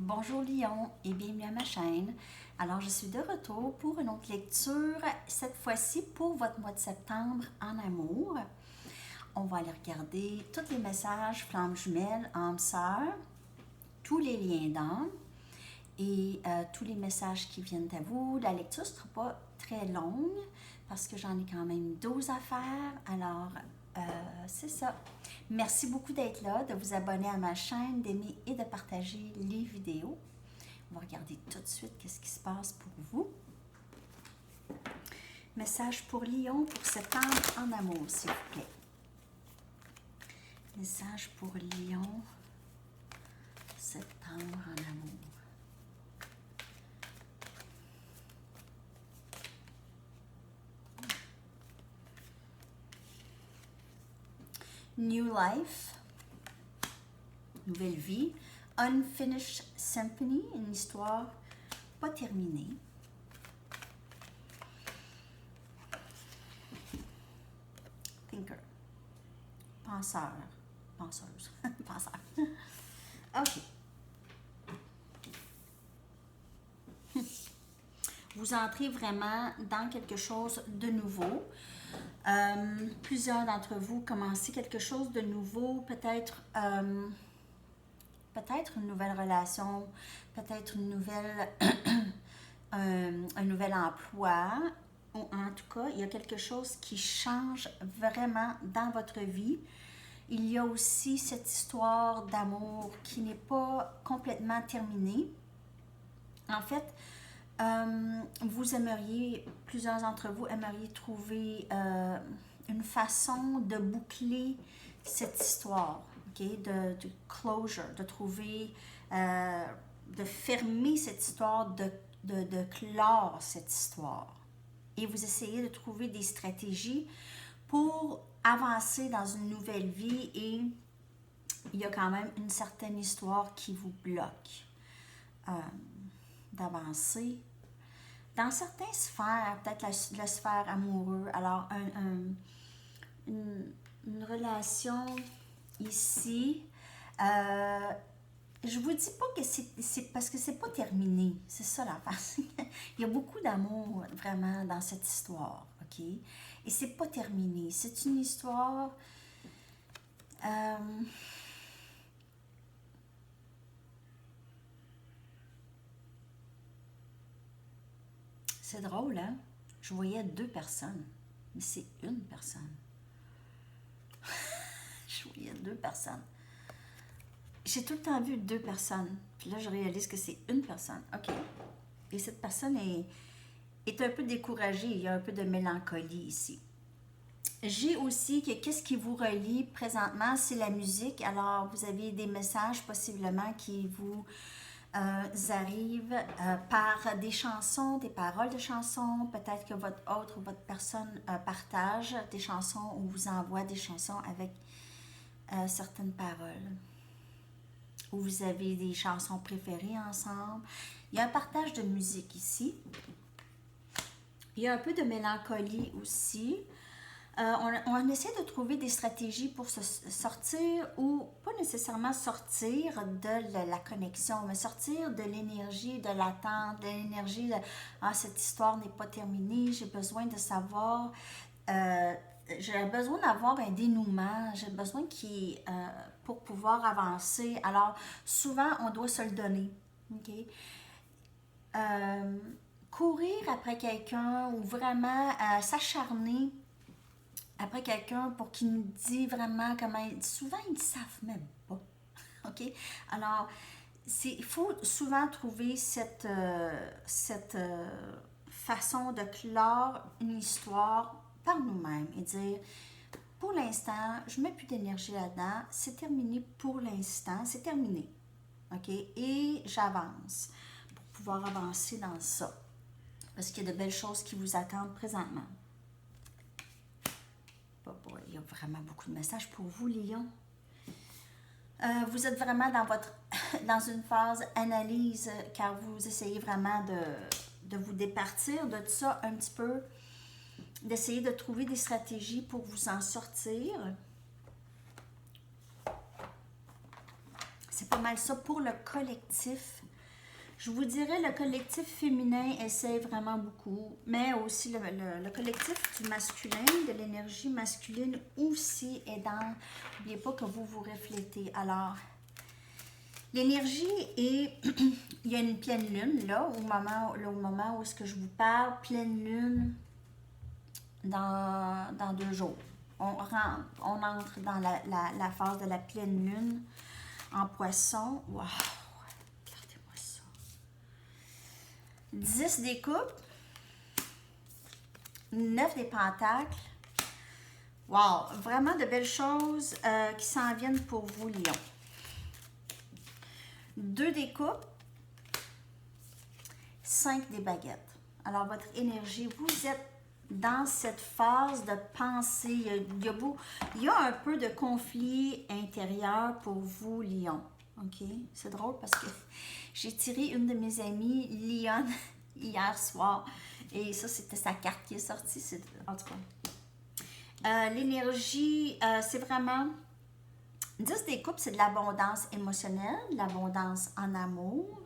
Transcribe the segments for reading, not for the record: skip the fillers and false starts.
Bonjour Lion et bienvenue à ma chaîne. Alors je suis de retour pour une autre lecture, cette fois-ci pour votre mois de septembre en amour. On va aller regarder tous les messages flammes jumelles, âmes sœurs, tous les liens d'âme et tous les messages qui viennent à vous. La lecture ne sera pas très longue parce que j'en ai quand même 12 à faire. Alors c'est ça. Merci beaucoup d'être là, de vous abonner à ma chaîne, d'aimer et de partager les vidéos. On va regarder tout de suite qu'est-ce qui se passe pour vous. Message pour Lion pour septembre en amour, s'il vous plaît. Message pour Lion, septembre en amour. New life, nouvelle vie. Unfinished symphony, une histoire pas terminée. Thinker, penseur, penseuse, penseur. Ok. Vous entrez vraiment dans quelque chose de nouveau. Plusieurs d'entre vous commencez quelque chose de nouveau, peut-être une nouvelle relation, peut-être une nouvelle, un nouvel emploi, ou en tout cas, il y a quelque chose qui change vraiment dans votre vie. Il y a aussi cette histoire d'amour qui n'est pas complètement terminée. En fait, vous aimeriez, plusieurs d'entre vous aimeriez trouver une façon de boucler cette histoire, okay? de closure, de trouver, de fermer cette histoire, de clore cette histoire. Et vous essayez de trouver des stratégies pour avancer dans une nouvelle vie et il y a quand même une certaine histoire qui vous bloque d'avancer. Dans certaines sphères, peut-être la sphère amoureuse, alors une relation ici, je vous dis pas que c'est parce que c'est pas terminé, c'est ça l'affaire. Il y a beaucoup d'amour vraiment dans cette histoire, ok? Et c'est pas terminé, c'est une histoire... c'est drôle, hein? Je voyais deux personnes, mais c'est une personne. Je voyais deux personnes. J'ai tout le temps vu deux personnes. Puis là, je réalise que c'est une personne. OK. Et cette personne est un peu découragée. Il y a un peu de mélancolie ici. J'ai aussi que qu'est-ce qui vous relie présentement, c'est la musique. Alors, vous avez des messages possiblement qui vous arrivent par des chansons, des paroles de chansons. Peut-être que votre autre ou votre personne partage des chansons ou vous envoie des chansons avec certaines paroles. Ou vous avez des chansons préférées ensemble. Il y a un partage de musique ici. Il y a un peu de mélancolie aussi. On essaie de trouver des stratégies pour se sortir ou pas nécessairement sortir de la connexion, mais sortir de l'énergie, de l'attente, de l'énergie de « Ah, cette histoire n'est pas terminée, j'ai besoin de savoir... j'ai besoin d'avoir un dénouement, j'ai besoin pour pouvoir avancer. » Alors, souvent, on doit se le donner. OK? Courir après quelqu'un ou vraiment s'acharner après quelqu'un pour qu'il nous dise vraiment comment... Souvent, ils ne savent même pas. OK? Alors, il faut souvent trouver cette façon de clore une histoire par nous-mêmes et dire, pour l'instant, je ne mets plus d'énergie là-dedans, c'est terminé pour l'instant, c'est terminé. OK? Et j'avance pour pouvoir avancer dans ça. Parce qu'il y a de belles choses qui vous attendent présentement. Il y a vraiment beaucoup de messages pour vous, Lion. Vous êtes vraiment dans une phase analyse, car vous essayez vraiment de vous départir de tout ça un petit peu, d'essayer de trouver des stratégies pour vous en sortir. C'est pas mal ça pour le collectif. Je vous dirais, le collectif féminin essaie vraiment beaucoup, mais aussi le collectif du masculin, de l'énergie masculine aussi est dans... N'oubliez pas que vous vous reflétez. Alors, l'énergie est... Il y a une pleine lune, là, au moment où est-ce que je vous parle, pleine lune dans 2 jours. On entre dans la phase de la pleine lune en poisson. Wow! Regardez-moi ça. 10 des coupes. 9 des pentacles. Wow! Vraiment de belles choses qui s'en viennent pour vous, Lion. 2 des coupes. 5 des baguettes. Alors, votre énergie, vous êtes dans cette phase de pensée. Il y a un peu de conflit intérieur pour vous, Lion. OK? C'est drôle parce que j'ai tiré une de mes amies, Lion, hier soir. Et ça, c'était sa carte qui est sortie. En tout cas. L'énergie, c'est vraiment... 10 des coupes, c'est de l'abondance émotionnelle, de l'abondance en amour.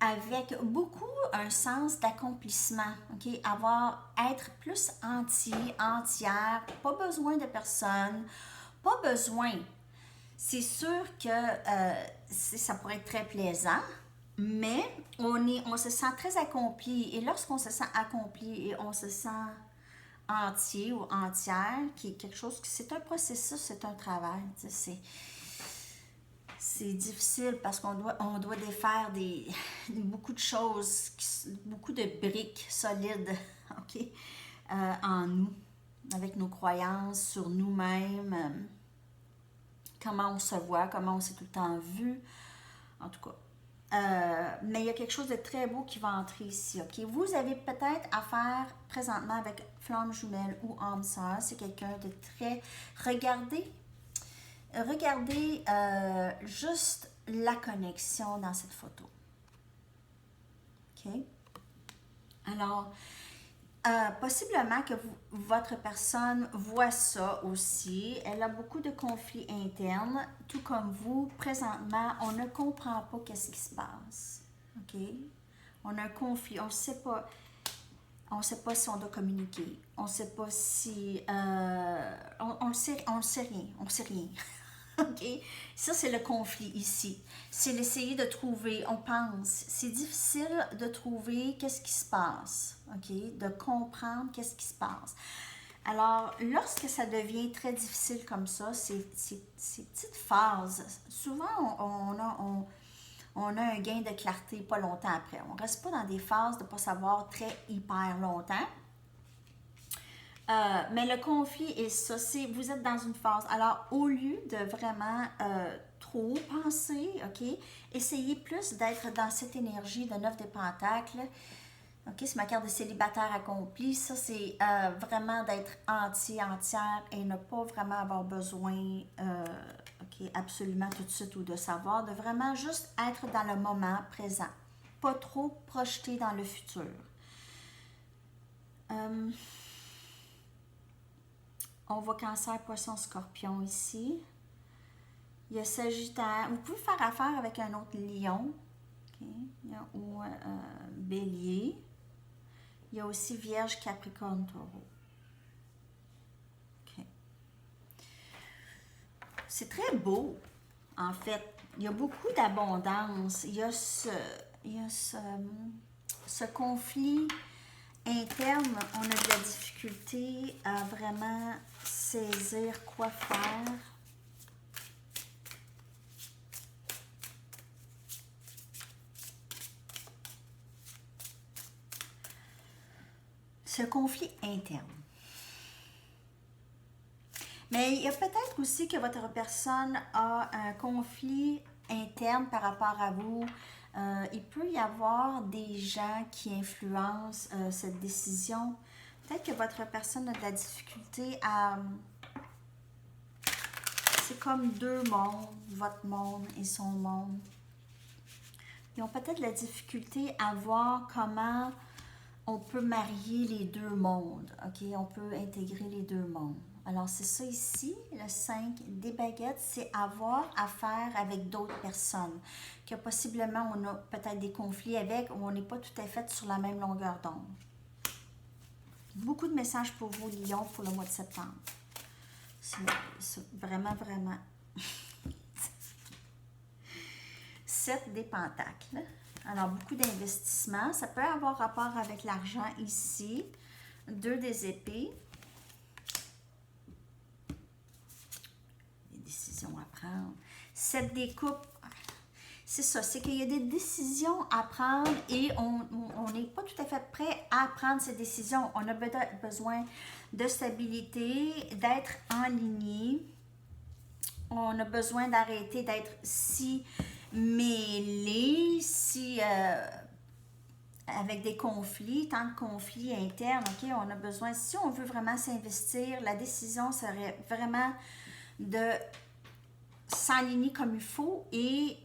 Avec beaucoup un sens d'accomplissement, ok? Être plus entière, pas besoin de personne, pas besoin. C'est sûr que ça pourrait être très plaisant, mais on se sent très accompli. Et lorsqu'on se sent accompli et on se sent entier ou entière, qui est quelque chose, c'est un processus, c'est un travail, c'est difficile parce qu'on doit défaire beaucoup de choses, beaucoup de briques solides, ok, en nous, avec nos croyances sur nous-mêmes, comment on se voit, comment on s'est tout le temps vu, en tout cas. Mais il y a quelque chose de très beau qui va entrer ici, ok. Vous avez peut-être affaire présentement avec flamme jumelle ou âme sœur, c'est quelqu'un de très... Regardez juste la connexion dans cette photo. OK? Alors, possiblement que votre personne voit ça aussi. Elle a beaucoup de conflits internes, tout comme vous. Présentement, on ne comprend pas qu'est-ce qui se passe. OK? On a un conflit, on ne sait pas. On ne sait pas si on doit communiquer. On ne sait pas si... on ne sait rien. On ne sait rien. OK? Ça, c'est le conflit ici. C'est l'essayer de trouver, on pense. C'est difficile de trouver qu'est-ce qui se passe. OK? De comprendre qu'est-ce qui se passe. Alors, lorsque ça devient très difficile comme ça, ces petites phases, souvent, on a un gain de clarté pas longtemps après. On ne reste pas dans des phases de ne pas savoir très hyper longtemps. Mais le conflit est ça, vous êtes dans une phase. Alors, au lieu de vraiment trop penser, OK, essayez plus d'être dans cette énergie de 9 des pentacles. OK, c'est ma carte de célibataire accompli. Ça, c'est vraiment d'être entière et ne pas vraiment avoir besoin, OK, absolument tout de suite ou de savoir, de vraiment juste être dans le moment présent. Pas trop projeter dans le futur. On voit Cancer, Poisson, Scorpion ici. Il y a Sagittaire. Vous pouvez faire affaire avec un autre Lion. Okay. Ou Bélier. Il y a aussi Vierge, Capricorne, Taureau. Okay. C'est très beau, en fait. Il y a beaucoup d'abondance. Il y a ce conflit interne. On a de la difficulté à vraiment saisir quoi faire. Ce conflit interne. Mais il y a peut-être aussi que votre personne a un conflit interne par rapport à vous. Il peut y avoir des gens qui influencent cette décision. Peut-être que votre personne a de la difficulté à... C'est comme 2 mondes, votre monde et son monde. Ils ont peut-être de la difficulté à voir comment on peut marier les 2 mondes. OK? On peut intégrer les 2 mondes. Alors, c'est ça ici, le 5 des baguettes, c'est avoir affaire avec d'autres personnes, que possiblement on a peut-être des conflits avec ou on n'est pas tout à fait sur la même longueur d'onde. Beaucoup de messages pour vous, Lion, pour le mois de septembre. C'est vraiment, vraiment. 7 des pentacles. Alors, beaucoup d'investissements. Ça peut avoir rapport avec l'argent ici. 2 des épées. Des décisions à prendre. 7 des coupes. C'est ça, c'est qu'il y a des décisions à prendre et on n'est pas tout à fait prêt à prendre ces décisions. On a besoin de stabilité, d'être en ligne. On a besoin d'arrêter d'être si mêlé, avec des conflits, tant de conflits internes. Ok, on a besoin, si on veut vraiment s'investir, la décision serait vraiment de s'aligner comme il faut et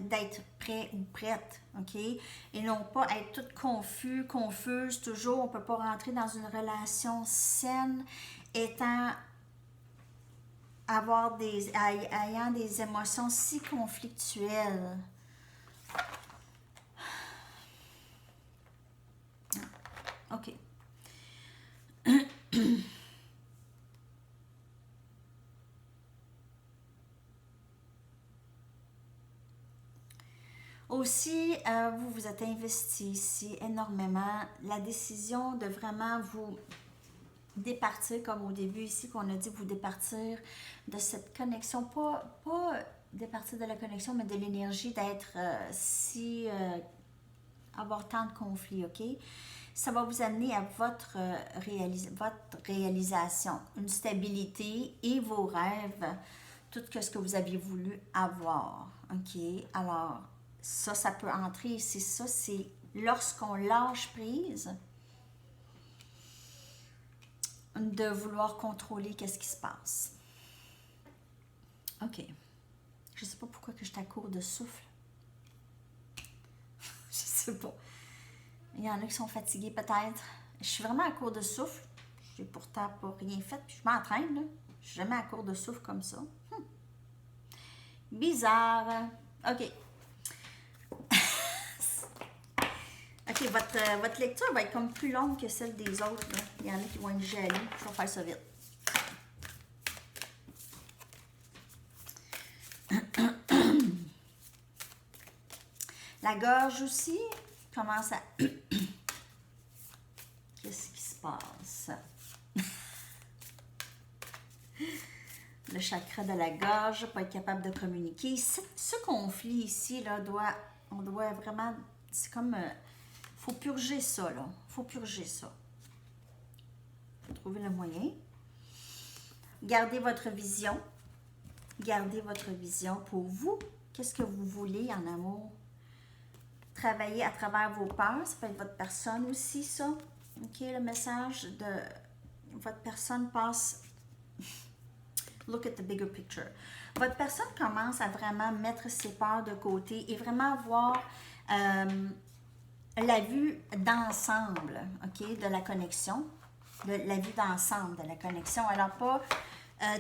d'être prêt ou prête, ok? Et non pas être tout confus, confuse, toujours, on ne peut pas rentrer dans une relation saine ayant des émotions si conflictuelles. Ok. Aussi, vous vous êtes investi ici énormément. La décision de vraiment vous départir, comme au début ici, qu'on a dit vous départir de cette connexion, pas départir de la connexion, mais de l'énergie d'être avoir tant de conflits, ok? Ça va vous amener à votre réalisation, une stabilité et vos rêves, tout ce que vous aviez voulu avoir, ok? Alors, ça peut entrer, c'est ça, c'est lorsqu'on lâche prise de vouloir contrôler qu'est-ce qui se passe. Ok. Je sais pas pourquoi que je suis à court de souffle. Je sais pas. Il y en a qui sont fatigués peut-être. Je suis vraiment à court de souffle. J'ai pourtant pas rien fait, puis je m'entraîne, là. Je suis jamais à court de souffle comme ça. Bizarre. Ok. Ok, votre lecture va être comme plus longue que celle des autres, là. Il y en a qui vont être jaloux. Je vais faire ça vite. La gorge aussi commence à... Qu'est-ce qui se passe? Le chakra de la gorge, pas être capable de communiquer. Ce conflit ici, là, on doit vraiment... C'est comme... faut purger ça, là. Faut purger ça. Faut trouver le moyen. Gardez votre vision. Gardez votre vision pour vous. Qu'est-ce que vous voulez en amour? Travailler à travers vos peurs. Ça peut être votre personne aussi, ça. OK, le message de votre personne passe... Look at the bigger picture. Votre personne commence à vraiment mettre ses peurs de côté et vraiment voir la vue d'ensemble, OK, de la connexion, la vue d'ensemble de la connexion. Alors, pas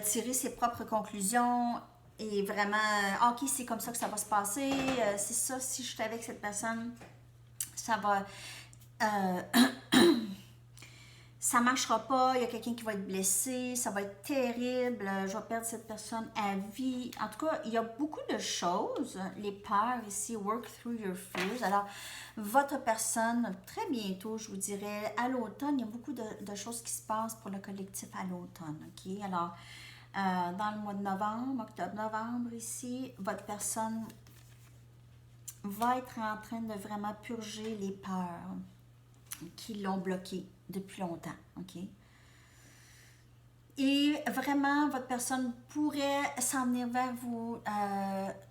tirer ses propres conclusions et vraiment, OK, c'est comme ça que ça va se passer, c'est ça, si je suis avec cette personne, ça va... ça ne marchera pas, il y a quelqu'un qui va être blessé, ça va être terrible, je vais perdre cette personne à vie. En tout cas, il y a beaucoup de choses, les peurs ici, work through your fears. Alors, votre personne, très bientôt, je vous dirais, à l'automne, il y a beaucoup de choses qui se passent pour le collectif à l'automne, ok? Alors, dans le mois de novembre, octobre-novembre ici, votre personne va être en train de vraiment purger les peurs qui l'ont bloqué depuis longtemps, ok? Et vraiment, votre personne pourrait s'en venir vers vous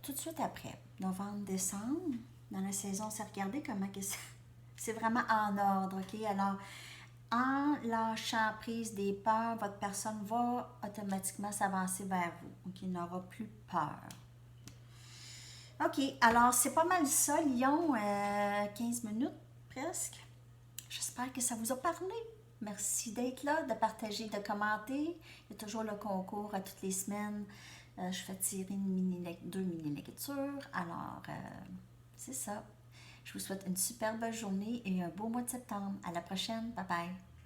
tout de suite après, novembre, décembre, dans la saison. C'est regarder comment que c'est vraiment en ordre, ok? Alors, en lâchant prise des peurs, votre personne va automatiquement s'avancer vers vous, ok? Il n'aura plus peur. Ok, alors c'est pas mal ça, Lion, 15 minutes presque. J'espère que ça vous a parlé. Merci d'être là, de partager, de commenter. Il y a toujours le concours à toutes les semaines. Je fais tirer deux mini-lectures. Alors, c'est ça. Je vous souhaite une superbe journée et un beau mois de septembre. À la prochaine. Bye bye.